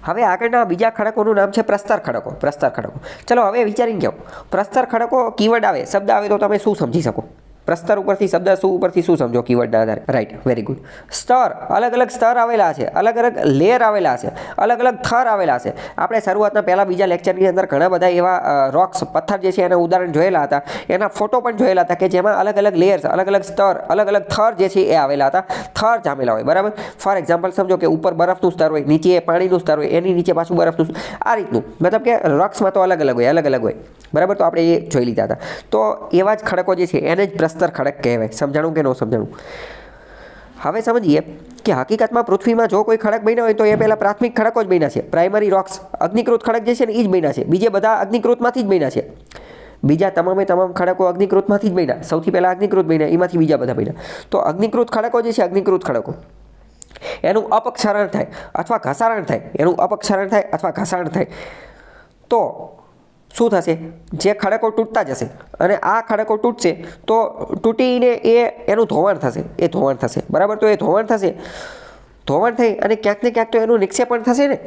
હવે આગળના બીજા ખડકોનું નામ છે પ્રસ્તર ખડકો. પ્રસ્તર ખડકો, ચલો હવે વિચારીને કહો, પ્રસ્તર ખડકો કીવર્ડ આવે, શબ્દ આવે તો તમે શું સમજી શકો? પ્રસ્તર ઉપરથી શબ્દ શું ઉપરથી શું સમજો કીવર્ડના આધારે? Right, very good. સ્તર, અલગ અલગ સ્તર આવેલા છે, અલગ અલગ લેયર આવેલા છે, અલગ અલગ થર આવેલા છે. આપણે શરૂઆતના પહેલા બીજા લેક્ચરની અંદર ઘણા બધા એવા રોક્સ, પથ્થર જે છે એના ઉદાહરણ જોયેલા હતા, એના ફોટો પણ જોયેલા હતા કે જેમાં અલગ અલગ લેયર્સ, અલગ અલગ સ્તર, અલગ અલગ થર જે છે એ આવેલા હતા, થર જામેલા હોય. બરાબર. ફોર એક્ઝામ્પલ સમજો કે ઉપર બરફનું સ્તર હોય, નીચે પાણીનું સ્તર હોય, એની નીચે પાછું બરફનું, આ રીતનું. મતલબ કે રોક્સમાં તો અલગ અલગ હોય, અલગ અલગ હોય. બરાબર. તો આપણે એ જોઈ લીધા હતા. તો એવા જ ખડકો જે છે એને જ પ્રસ્તર ખડક કહેવાય. સમજાણું કે ન સમજાણું? હવે સમજીએ કે હકીકતમાં પૃથ્વીમાં જો કોઈ ખડક બન્યા હોય તો એ પહેલાં પ્રાથમિક ખડકો જ બન્યા છે. પ્રાઇમરી રોક્સ, અગ્નિકૃત ખડક જે છે ને એ જ બન્યા છે. બીજે બધા અગ્નિકૃતમાંથી જ બન્યા છે. બીજા તમામે તમામ ખડકો અગ્નિકૃતમાંથી જ બન્યા. સૌથી પહેલાં અગ્નિકૃત બન્યા, એમાંથી બીજા બધા બન્યા. તો અગ્નિકૃત ખડકો જે છે, અગ્નિકૃત ખડકો, એનું અપક્ષરણ થાય અથવા ઘસારણ થાય, એનું અપક્ષરણ થાય અથવા ઘસારણ થાય તો શું થશે? જે ખડકો તૂટતા જશે અને આ ખડકો તૂટશે તો તૂટીને એનું ધોવાણ થશે, એ ધોવાણ થશે. બરાબર. તો એ ધોવાણ થશે, ધોવાણ થઈ અને ક્યાંક ને ક્યાંક તો એનું નિક્ષેપણ થશે ને,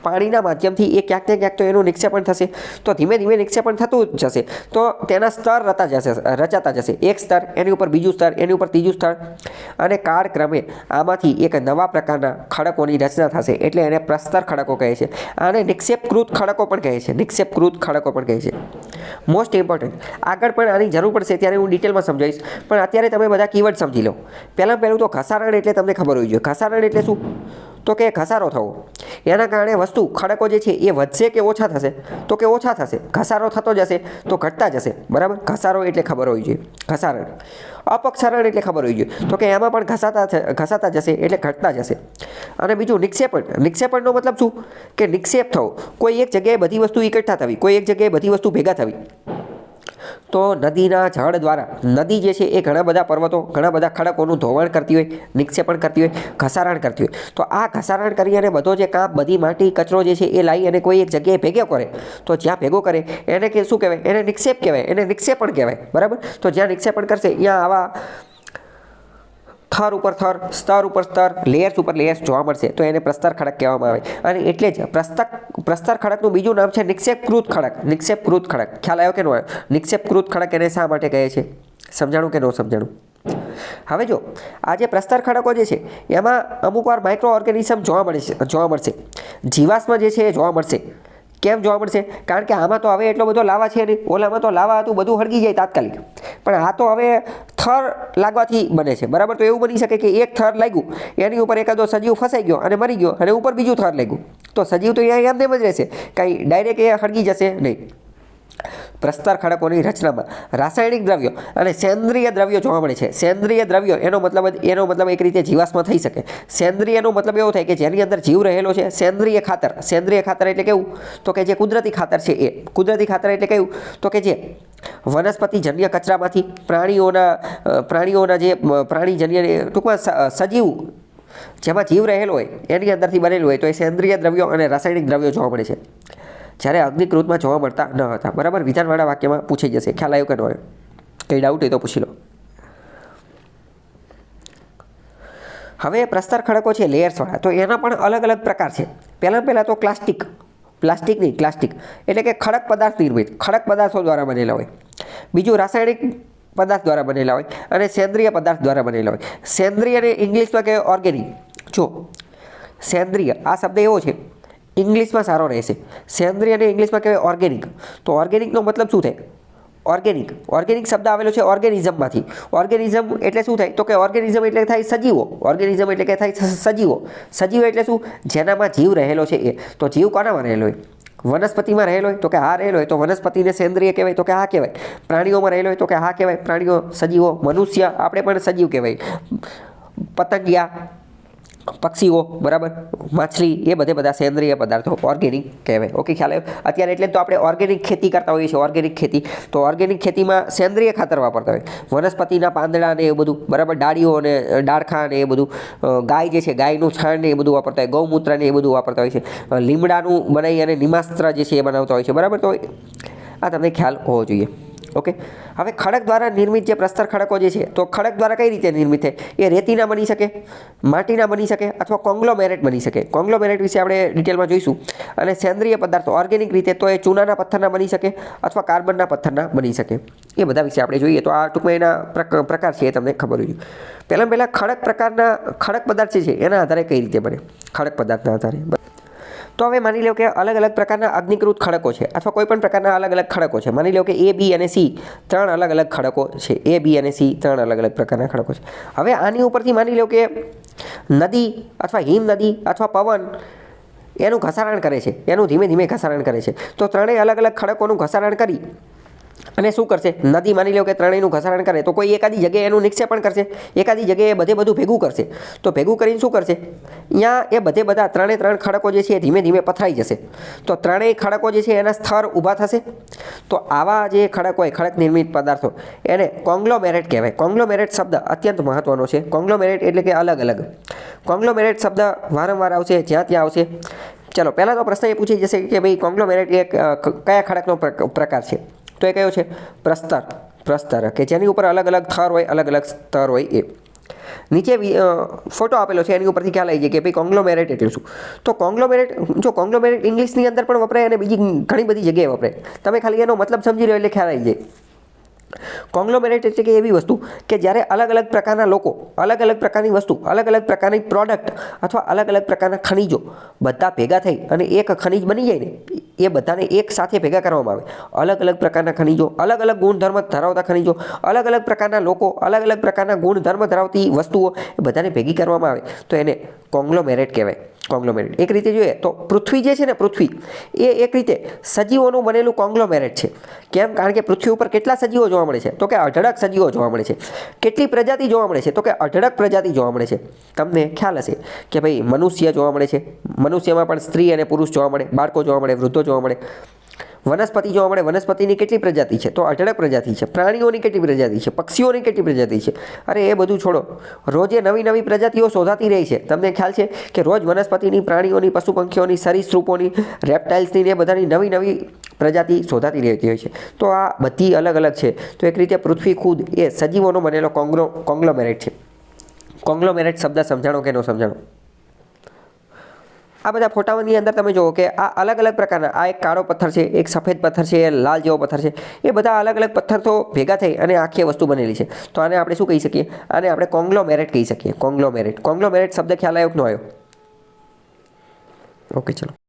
પાણીના માધ્યમથી એ ક્યાંક ને ક્યાંક તો એનું નિક્ષેપણ થશે. તો ધીમે ધીમે નિક્ષેપણ થતું જશે તો તેના સ્તર રચાતા જશે. એક સ્તર, એની ઉપર બીજું સ્તર, એની ઉપર ત્રીજું સ્તર, અને કાળક્રમે આમાંથી એક નવા પ્રકારના ખડકોની રચના થશે. એટલે એને પ્રસ્તર ખડકો કહે છે. આને નિક્ષેપકૃત ખડકો પણ કહે છે. નિક્ષેપકૃત ખડકો પણ કહે છે. મોસ્ટ ઇમ્પોર્ટન્ટ, આગળ પણ આની જરૂર પડશે ત્યારે હું ડિટેલમાં સમજાવીશ, પણ અત્યારે તમે બધા કીવર્ડ સમજી લો. પહેલું તો ઘસારણ એટલે તમને ખબર હોવી જોઈએ. ઘસારણ એટલે શું? તો કે ઘસારો થવો. એના કારણે વસ્તુ, ખડકો જે છે એ વધશે કે ઓછા થશે? તો કે ઓછા થશે. ઘસારો થતો જશે તો ઘટતા જશે. બરાબર. ઘસારો એટલે ખબર હોવી જોઈએ. ઘસારણ. અપક્ષરણ એટલે ખબર હોવી જોઈએ. તો કે એમાં પણ ઘસાતા જશે એટલે ઘટતા જશે. અને બીજું નિક્ષેપણ. નિક્ષેપણનો મતલબ શું? કે નિક્ષેપ થવો. કોઈ એક જગ્યાએ બધી વસ્તુ એકઠા થવી, કોઈ એક જગ્યાએ બધી વસ્તુ ભેગા થવી. તો નદીના જળ દ્વારા, નદી જે છે એ ઘણા બધા પર્વતો, ઘણા બધા ખડકોનું ધોવાણ કરતી હોય, નિક્ષેપણ કરતી હોય, ઘસારણ કરતી હોય. તો આ ઘસારણ કરી અને બધો જે કાપ, બધી માટી, કચરો જે છે એ લાવી અને કોઈ એક જગ્યાએ ભેગો કરે, તો જ્યાં ભેગો કરે એને કે શું કહેવાય? એને નિક્ષેપ કહેવાય, એને નિક્ષેપણ કહેવાય. બરાબર. તો જ્યાં નિક્ષેપણ કરશે ત્યાં આવા થર ઉપર થર, સ્તર ઉપર સ્તર, લેયર્સ ઉપર લેયર્સ જોવા મળશે. તો એને પ્રસ્તર ખડક કહેવામાં આવે. અને એટલે જ પ્રસ્તર ખડકનું બીજું નામ છે નિક્ષેપકૃત ખડક. નિક્ષેપકૃત ખડક. ખ્યાલ આવ્યો કે ન આવ્યો? નિક્ષેપકૃત ખડક એને શા માટે કહે છે? સમજાણું કે ન સમજાણું? હવે જો આ જે પ્રસ્તર ખડકો જે છે એમાં અમુક વાર માઇક્રો ઓર્ગેનિઝમ જોવા મળશે. જીવાશ્મ જે છે એ જોવા મળશે. કેમ જોવા મળશે? કારણ કે આમાં તો હવે એટલો બધો લાવા છે નહીં. ઓલામાં તો લાવા હતું, બધું હળગી જાય તાત્કાલિક. પણ આ તો હવે થર લાગવાથી બને છે. બરાબર. તો એવું બની શકે કે એક થર લાગ્યું, એની ઉપર એકાદો સજીવ ફસાઈ ગયો અને મરી ગયો, અને ઉપર બીજું થર લાગ્યું. તો સજીવ તો અહીંયા એમ જ રહેશે, કાંઈ ડાયરેક્ટ એ હળગી જશે નહીં. પ્રસ્તર ખડકોની રચનામાં રાસાયણિક દ્રવ્યો અને સેન્દ્રિય દ્રવ્યો જોવા મળે છે. સેન્દ્રિય દ્રવ્યો એનો મતલબ એક રીતે જીવાશ્મ થઈ શકે. સેન્દ્રિયનો મતલબ એવો થાય કે જેની અંદર જીવ રહેલો છે. સેન્દ્રિય ખાતર. સેન્દ્રિય ખાતર એટલે કેવું? તો કે જે કુદરતી ખાતર છે એ. કુદરતી ખાતર એટલે કેવું? તો કે જે વનસ્પતિજન્ય કચરામાંથી, પ્રાણીઓના જે પ્રાણીજન્ય, ટૂંકમાં સજીવ, જેમાં જીવ રહેલો હોય એની અંદરથી બનેલું હોય, તો એ સેન્દ્રિય દ્રવ્યો અને રાસાયણિક દ્રવ્યો જોવા મળે છે. જ્યારે અગ્નિકૃતમાં જોવા મળતા ન હતા. બરાબર. વિધાનવાળા વાક્યમાં પૂછાઈ જશે. ખ્યાલ આવ્યો કે ન આવ્યો? કંઈ ડાઉટ હોય તો પૂછી લો. હવે પ્રસ્તર ખડકો છે લેયર્સવાળા, તો એના પણ અલગ અલગ પ્રકાર છે. પહેલાં તો પ્લાસ્ટિક એટલે કે ખડક પદાર્થ નિર્મિત, ખડક પદાર્થો દ્વારા બનેલા હોય. બીજું રાસાયણિક પદાર્થ દ્વારા બનેલા હોય, અને સેન્દ્રિય પદાર્થ દ્વારા બનેલા હોય. સેન્દ્રિયને ઇંગ્લિશમાં કહેવાય ઓર્ગેનિક. જો સેન્દ્રિય આ શબ્દ એવો છે, ઇંગ્લિશમાં સારો રહેશે. સેન્દ્રિયને ઇંગ્લિશમાં કહેવાય ઓર્ગેનિક. તો ઓર્ગેનિકનો મતલબ શું થાય? ઓર્ગેનિક શબ્દ આવેલો છે ઓર્ગેનિઝમમાંથી. ઓર્ગેનિઝમ એટલે શું થાય? તો કે ઓર્ગેનિઝમ એટલે થાય સજીવો. ઓર્ગેનિઝમ એટલે કે થાય સજીવો. સજીવ એટલે શું? જેનામાં જીવ રહેલો છે એ. તો જીવ કોનામાં રહેલો હોય? વનસ્પતિમાં રહેલો હોય તો કે હા રહેલો હોય, તો વનસ્પતિને સેન્દ્રિય કહેવાય તો કે હા કહેવાય. પ્રાણીઓમાં રહેલો હોય તો કે હા કહેવાય. પ્રાણીઓ, સજીવો, મનુષ્ય, આપણે પણ સજીવ કહેવાય. પતંગિયા, પક્ષીઓ, બરાબર, માછલી, એ બધા સેન્દ્રિય પદાર્થો ઓર્ગેનિક કહેવાય. ઓકે, ખ્યાલ આવ્યો? અત્યારે એટલે તો આપણે ઓર્ગેનિક ખેતી કરતા હોઈએ છીએ. ઓર્ગેનિક ખેતી, તો ઓર્ગેનિક ખેતીમાં સેન્દ્રિય ખાતર વાપરતા હોય. વનસ્પતિના પાંદડા ને એ બધું, બરાબર, ડાળીઓ અને ડાળખા ને એ બધું, ગાય જે છે ગાયનું છાણ ને એ બધું વાપરતા હોય, ગૌમૂત્ર ને એ બધું વાપરતા હોય છે. લીમડાનું બનાવી અને નિમાસ્ત્ર જે છે એ બનાવતા હોય છે. બરાબર. તો આ તમને ખ્યાલ હોવો જોઈએ. ઓકે, હવે ખડક દ્વારા નિર્મિત જે પ્રસ્તર ખડકો જે છે તો ખડક દ્વારા કઈ રીતે નિર્મિત થાય? એ રેતીના બની શકે, માટીના બની શકે અથવા કોંગ્લોમેરેટ બની શકે. કોંગ્લોમેરેટ વિશે આપણે ડિટેલમાં જોઈશું. અને સેન્દ્રિય પદાર્થો ઓર્ગેનિક રીતે તો એ ચૂનાના પથ્થરના બની શકે અથવા કાર્બનના પથ્થરના બની શકે. એ બધા વિશે આપણે જોઈએ તો આ ટૂંકમાં એના પ્રકાર છે એ તમને ખબર હોય. પહેલાં ખડક પ્રકારના ખડક પદાર્થ જે છે એના આધારે કઈ રીતે બને? ખડક પદાર્થના આધારે. તો હવે માની લો કે અલગ અલગ પ્રકારના અગ્નિકૃત ખડકો છે અથવા કોઈ પણ પ્રકારના અલગ અલગ ખડકો છે. માની લો કે A, B અને C ત્રણ અલગ અલગ ખડકો છે. A, B અને C ત્રણ અલગ અલગ પ્રકારના ખડકો છે. હવે આની ઉપરથી માની લો કે નદી અથવા હિમ નદી અથવા પવન એનું ઘસારણ કરે છે, એનું ધીમે ધીમે ઘસારણ કરે છે. તો ત્રણેય અલગ અલગ ખડકોનું ઘસારણ કરી અને શું કરશે? નદી માની લો કે ત્રણેયનું ઘસારણ કરે તો કોઈ એકાદી જગ્યાએ એનું નિક્ષેપણ કરશે, એકાદી જગ્યાએ બધું ભેગું કરશે. તો ભેગું કરીને શું કરશે? અહીંયા એ બધા ત્રણ ખડકો જે છે એ ધીમે ધીમે પથરાઈ જશે. તો ત્રણેય ખડકો જે છે એના સ્તર ઊભા થશે. તો આવા જે ખડક હોય, ખડક નિર્મિત પદાર્થો, એને કોંગ્લોમેરેટ કહેવાય. કોંગ્લોમેરેટ શબ્દ અત્યંત મહત્વનો છે. કોંગ્લોમેરેટ એટલે કે અલગ અલગ. કોંગ્લોમેરેટ શબ્દ વારંવાર આવશે, જ્યાં ત્યાં આવશે. ચલો, પહેલાં તો પ્રશ્ન એ પૂછી જશે કે ભાઈ કોંગ્લોમેરેટ એ કયા ખડકનો પ્રકાર છે? તો એ કયો છે? પ્રસ્તર, કે જેની ઉપર અલગ અલગ થર હોય, અલગ અલગ સ્તર હોય. એ નીચે ફોટો આપેલો છે એની ઉપરથી ખ્યાલ આવી જાય કે ભાઈ કોંગ્લોમેરેટ એટલે શું. તો કોંગ્લોમેરેટ ઇંગ્લિશની અંદર પણ વપરાય અને બીજી ઘણી બધી જગ્યાએ વપરાય. તમે ખાલી એનો મતલબ સમજી લો એટલે ખ્યાલ આવી જાય. કોંગ્લોમેરેટ એટલે કે એવી વસ્તુ કે જ્યારે અલગ અલગ પ્રકારના લોકો, અલગ અલગ પ્રકારની વસ્તુ, અલગ અલગ પ્રકારની પ્રોડક્ટ અથવા અલગ અલગ પ્રકારના ખનિજો બધા ભેગા થઈ અને એક ખનિજ બની જાય ને, એ બધાને એક સાથે ભેગા કરવામાં આવે. અલગ અલગ પ્રકારના ખનિજો, અલગ અલગ ગુણધર્મ ધરાવતા ખનિજો, અલગ અલગ પ્રકારના લોકો, અલગ અલગ પ્રકારના ગુણધર્મ ધરાવતી વસ્તુઓ એ બધાને ભેગી કરવામાં આવે તો એને કોંગ્લોમેરેટ કહેવાય. કોંગ્લોમેરેટ એક રીતે જોઈએ તો પૃથ્વી જે છે ને, પૃથ્વી એ એક રીતે સજીવોનું બનેલું કોંગ્લોમેરેટ છે. કેમ? કારણ કે પૃથ્વી ઉપર કેટલા સજીવો જોવા મળે છે? તો કે અઢળક સજીવો જોવા મળે છે. કેટલી પ્રજાતિ જોવા મળે છે? તો કે અઢળક પ્રજાતિ જોવા મળે છે. તમને ખ્યાલ હશે કે ભાઈ મનુષ્ય જોવા મળે છે, મનુષ્યમાં પણ સ્ત્રી અને પુરુષ જોવા મળે, બાળકો જોવા મળે, વૃદ્ધો જોવા મળે. વનસ્પતિ જોવા મળે, વનસ્પતિની કેટલી પ્રજાતિ છે? તો અઢળક પ્રજાતિ છે. પ્રાણીઓની કેટલી પ્રજાતિ છે? પક્ષીઓની કેટલી પ્રજાતિ છે? અરે એ બધું છોડો, રોજે નવી નવી પ્રજાતિઓ શોધાતી રહી છે. તમને ખ્યાલ છે કે રોજ વનસ્પતિની, પ્રાણીઓની, પશુ પંખીઓની, સરીસૃપોની, રેપ્ટાઇલ્સની ને બધાની નવી નવી પ્રજાતિ શોધાતી રહેતી હોય છે. તો આ બધી અલગ અલગ છે. તો એક રીતે પૃથ્વી ખુદ એ સજીવોનો બનેલો કોંગ્લોમેરેટ છે. કોંગ્લોમેરેટ શબ્દ સમજાણો કે ન સમજાણો? આ બધા ફોટાઓની અંદર તમે જુઓ કે આ અલગ અલગ પ્રકારના, આ એક કાળો પથ્થર છે, એક સફેદ પથ્થર છે, લાલ જેવો પથ્થર છે. એ બધા અલગ અલગ પથ્થર તો ભેગા થઈ અને આખી વસ્તુ બનેલી છે. તો આને આપણે શું કહી શકીએ? આને આપણે કોંગ્લોમેરેટ કહી શકીએ. કોંગ્લોમેરેટ શબ્દ ખ્યાલ આવ્યો કે ન આવ્યો? ઓકે, ચલો.